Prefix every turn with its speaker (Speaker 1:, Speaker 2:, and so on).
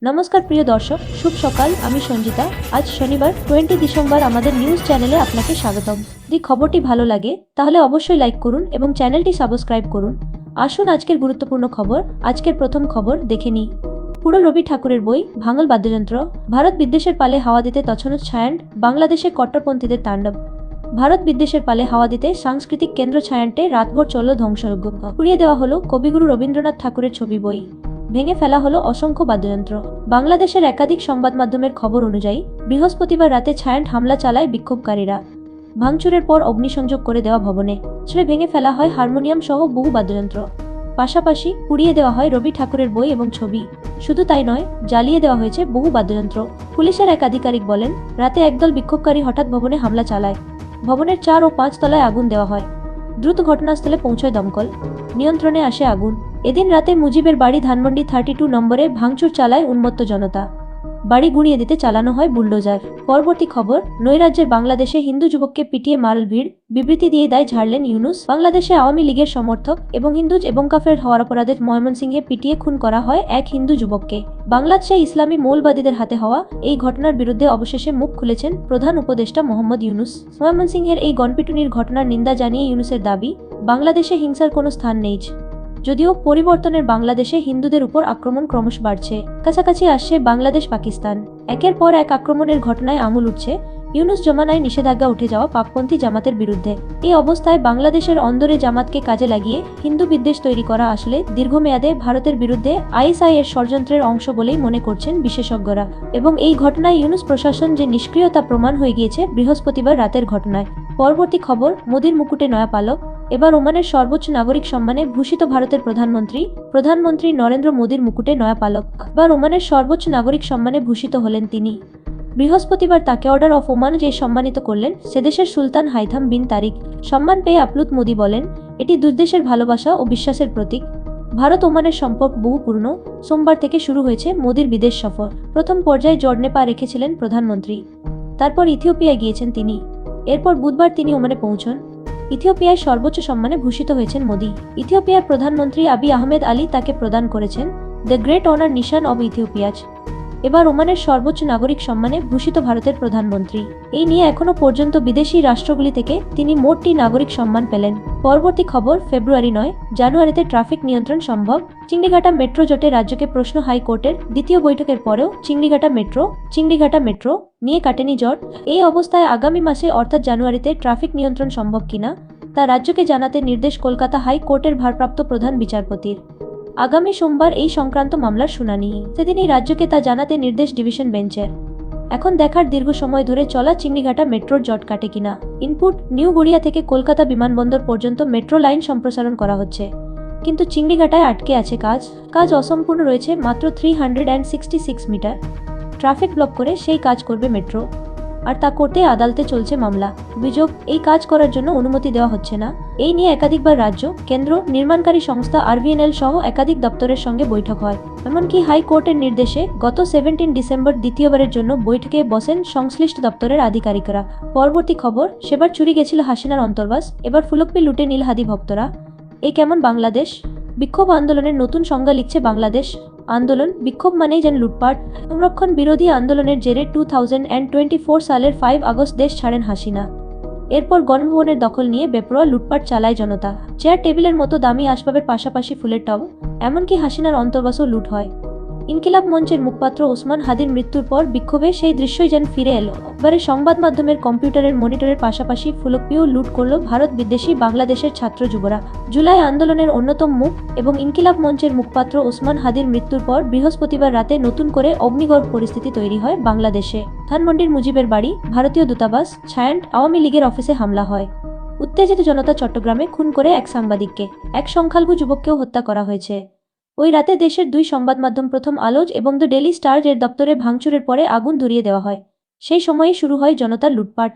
Speaker 1: নমস্কার প্রিয় দর্শক, শুভ সকাল। আমি সঞ্জিতা। আজ শনিবার 20 ডিসেম্বর আমাদের নিউজ চ্যানেলে আপনাকে স্বাগতম। যদি খবরটি ভালো লাগে তাহলে অবশ্যই লাইক করুন এবং চ্যানেলটি সাবস্ক্রাইব করুন। আসুন আজকের গুরুত্বপূর্ণ খবর। আজকের প্রথম খবর দেখে নিই। পুরো রবি ঠাকুরের বই, ভাঙল বাদ্যযন্ত্র, ভারত বিদ্বেষের পালে হাওয়া দিতে তছনছ ছায়ান্ট, বাংলাদেশে কট্টরপন্থীদের তাণ্ডব। ভারত বিদ্বেষের পালে হাওয়া দিতে সাংস্কৃতিক কেন্দ্র ছায়ান্টে রাতভর চলল ধ্বংসযজ্ঞ। পুড়িয়ে দেওয়া হলো কবিগুরু রবীন্দ্রনাথ ঠাকুরের ছবি বই। ভেঙে ফেলা হলো অসংখ্য বাদ্যযন্ত্র। বাংলাদেশের একাধিক সংবাদ মাধ্যমের খবর অনুযায়ী বৃহস্পতিবার রাতে ছায়ান্ট হামলা চালায় বিক্ষোভকারীরা। ভাঙচুরের পর অগ্নিসংযোগ করে দেওয়া ভবনে ছেড়ে ভেঙে ফেলা হয় হারমোনিয়াম সহ বহু বাদ্যযন্ত্র। পাশাপাশি পুড়িয়ে দেওয়া হয় রবি ঠাকুরের বই এবং ছবি। শুধু তাই নয়, জ্বালিয়ে দেওয়া হয়েছে বহু বাদ্যযন্ত্র। পুলিশের এক আধিকারিক বলেন, রাতে একদল বিক্ষোভকারী হঠাৎ ভবনে হামলা চালায়। ভবনের 4 ও 5 তলায় আগুন দেওয়া হয়। দ্রুত ঘটনাস্থলে পৌঁছয় দমকল। নিয়ন্ত্রণে আসে আগুন। এদিন রাতে মুজিবের বাড়ি ধানমন্ডি 32 নম্বরে ভাঙচুর চালায় উন্মত্ত জনতা। বাড়ি গুঁড়িয়ে দিতে চালানো হয় বুলডোজার। পরবর্তী খবর, নৈরাজ্যের বাংলাদেশে হিন্দু যুবককে পিটিয়ে মারল ভিড়, বিবৃতি দিয়ে দায় ঝাড়লেন ইউনুস। বাংলাদেশে আওয়ামী লীগের সমর্থক এবং হিন্দুজ এবং কাফের হওয়ার অপরাধে ময়মনসিংহে পিটিয়ে খুন করা হয় এক হিন্দু যুবককে। বাংলাদেশে ইসলামী মৌলবাদীদের হাতে হওয়া এই ঘটনার বিরুদ্ধে অবশেষে মুখ খুলেছেন প্রধান উপদেষ্টা মোহাম্মদ ইউনুস। ময়মনসিংহের এই গণপিটুনির ঘটনার নিন্দা জানিয়ে ইউনুসের দাবি, বাংলাদেশে হিংসার কোনো স্থান নেই। যদিও পরিবর্তনের বাংলাদেশে হিন্দুদের উপর আক্রমণ ক্রমশ বাড়ছে। কাছাকাছি আসছে বাংলাদেশ পাকিস্তান। একের পর এক আক্রমণের ঘটনায় আঙুল উঠছে ইউনুস জমানায় নিষেধাজ্ঞা উঠে যাওয়া পাকপন্থী জামাতের বিরুদ্ধে। এই অবস্থায় বাংলাদেশের অন্দরে জামাতকে কাজে লাগিয়ে হিন্দু বিদ্বেষ তৈরি করা আসলে দীর্ঘমেয়াদে ভারতের বিরুদ্ধে আইএসআই এর ষড়যন্ত্রের অংশ বলেই মনে করছেন বিশেষজ্ঞরা। এবং এই ঘটনায় ইউনুস প্রশাসন যে নিষ্ক্রিয় তা প্রমাণ হয়ে গিয়েছে বৃহস্পতিবার রাতের ঘটনায়। পরবর্তী খবর, মোদির মুকুটে নয়া পালক। এবার ওমানের সর্বোচ্চ নাগরিক সম্মানে ভূষিত ভারতের প্রধানমন্ত্রী নরেন্দ্র মোদির মুকুটে নয়া পালক। এবার ওমানের সর্বোচ্চ নাগরিক সম্মানে ভূষিত হলেন তিনি। বৃহস্পতিবার তাকে অর্ডার অফ ওমান যে সম্মানিত করলেন সেদেশের সুলতান হাইথাম বিন তারিক। সম্মান পেয়ে আপ্লুত মোদি বলেন, এটি দুই দেশের ভালোবাসা ও বিশ্বাসের প্রতীক। ভারত ওমানের সম্পর্ক বহু পুরনো। সোমবার থেকে শুরু হয়েছে মোদির বিদেশ সফর। প্রথম পর্যায়ে জর্ডনে পা রেখেছিলেন প্রধানমন্ত্রী। তারপর ইথিওপিয়ায় গিয়েছেন তিনি। এরপর বুধবার তিনি ওমানে পৌঁছন। ইথিওপিয়ায় সর্বোচ্চ সম্মানে ভূষিত হয়েছেন মোদি। ইথিওপিয়ার প্রধানমন্ত্রী আবিই আহমেদ আলী তাকে প্রদান করেছেন the great honour Nishan of Ethiopia's. এবার ওমানের সর্বোচ্চ নাগরিক সম্মানে ভূষিত ভারতের প্রধানমন্ত্রী। এই নিয়ে এখনো পর্যন্ত বিদেশি রাষ্ট্রগুলি থেকে তিনি মোটটি নাগরিক সম্মান পেলেন। পরবর্তী খবর, ফেব্রুয়ারি নয়, জানুয়ারিতে ট্রাফিক নিয়ন্ত্রণ সম্ভব। চিংড়িঘাটা মেট্রো জোটে রাজ্যকে প্রশ্ন হাইকোর্টের। দ্বিতীয় বৈঠকের পরেও চিংড়িঘাটা মেট্রো নিয়ে কাটেনি জট। এই অবস্থায় আগামী মাসে অর্থাৎ জানুয়ারিতে ট্রাফিক নিয়ন্ত্রণ সম্ভব কিনা তা রাজ্যকে জানাতে নির্দেশ কলকাতা হাইকোর্টের ভারপ্রাপ্ত প্রধান বিচারপতির। আগামী সোমবার এই সংক্রান্ত মামলার শুনানি। সেদিনই রাজ্যকে তা জানাতে নির্দেশ ডিভিশন বেঞ্চের। এখন দেখার দীর্ঘ সময় ধরে চলা চিংড়িঘাটা মেট্রোর জট কাটে কিনা। ইনপুট, নিউ গড়িয়া থেকে কলকাতা বিমানবন্দর পর্যন্ত মেট্রো লাইন সম্প্রসারণ করা হচ্ছে, কিন্তু চিংড়িঘাটায় আটকে আছে কাজ অসম্পূর্ণ রয়েছে। মাত্র 366 মিটার ট্রাফিক ব্লক করে সেই কাজ করবে মেট্রো, আর তা করতে আদালতে চলছে মামলা। অভিযোগ, এই কাজ করার জন্য অনুমতি দেওয়া হচ্ছে না। এই নিয়ে একাধিকবার রাজ্য, কেন্দ্র, নির্মাণকারী সংস্থা আরভিএনএল সহ একাধিক দপ্তরের সঙ্গে বৈঠক হয়। এমনকি হাইকোর্টের নির্দেশে গত 17 ডিসেম্বর দ্বিতীয়বারের জন্য বৈঠকে বসেন সংশ্লিষ্ট দপ্তরের আধিকারিকরা। পরবর্তী খবর, সেবার চুরি গেছিল হাসিনার অন্তর্বাস, এবার ফুলকপি লুটে নীল হাদি ভক্তরা। এই কেমন বাংলাদেশ? বিক্ষোভ আন্দোলনের নতুন সংজ্ঞা লিখছে বাংলাদেশ আন্দোলন। বিক্ষোভ মানেই যেন লুটপাট। সংরক্ষণ বিরোধী আন্দোলনের জেরে 2024 সালের 5 আগস্ট দেশ ছাড়েন হাসিনা। এরপর গণভবনের দখল নিয়ে বেপরোয়া লুটপাট চালায় জনতা। চেয়ার টেবিলের মতো দামি আসবাবের পাশাপাশি ফুলের টব, এমনকি হাসিনার অন্তর্বাসও লুট হয়। ইনকিলাব মঞ্চের মুখপাত্র ওসমান হাদির মৃত্যুর পর বিক্ষোভে সেই দৃশ্যই যেন ফিরে এলো। এবারে সংবাদ মাধ্যমের কম্পিউটারের মনিটরের পাশাপাশি ফুলকপিও লুট করল ভারত বিদ্বেষী বাংলাদেশের ছাত্র যুবরা। জুলাই আন্দোলনের অন্যতম মুখ এবং ইনকিলাব মঞ্চের মুখপাত্র ওসমান হাদির মৃত্যুর পর বৃহস্পতিবার রাতে নতুন করে অগ্নিগর্ভ পরিস্থিতি তৈরি হয় বাংলাদেশে। ধানমন্ডির মুজিবের বাড়ি, ভারতীয় দূতাবাস, ছায়ান্ট, আওয়ামী লীগের অফিসে হামলা হয়। উত্তেজিত জনতা চট্টগ্রামে খুন করে এক সাংবাদিককে, এক সংখ্যালঘু যুবককেও হত্যা করা হয়েছে। ওই রাতে দেশের দুই সংবাদ মাধ্যম প্রথম আলোজ এবং দ্য ডেইলি স্টার এর দপ্তরে ভাঙচুরের পরে আগুন ধরিয়ে দেওয়া হয়। সেই সময়ে শুরু হয় জনতার লুটপাট।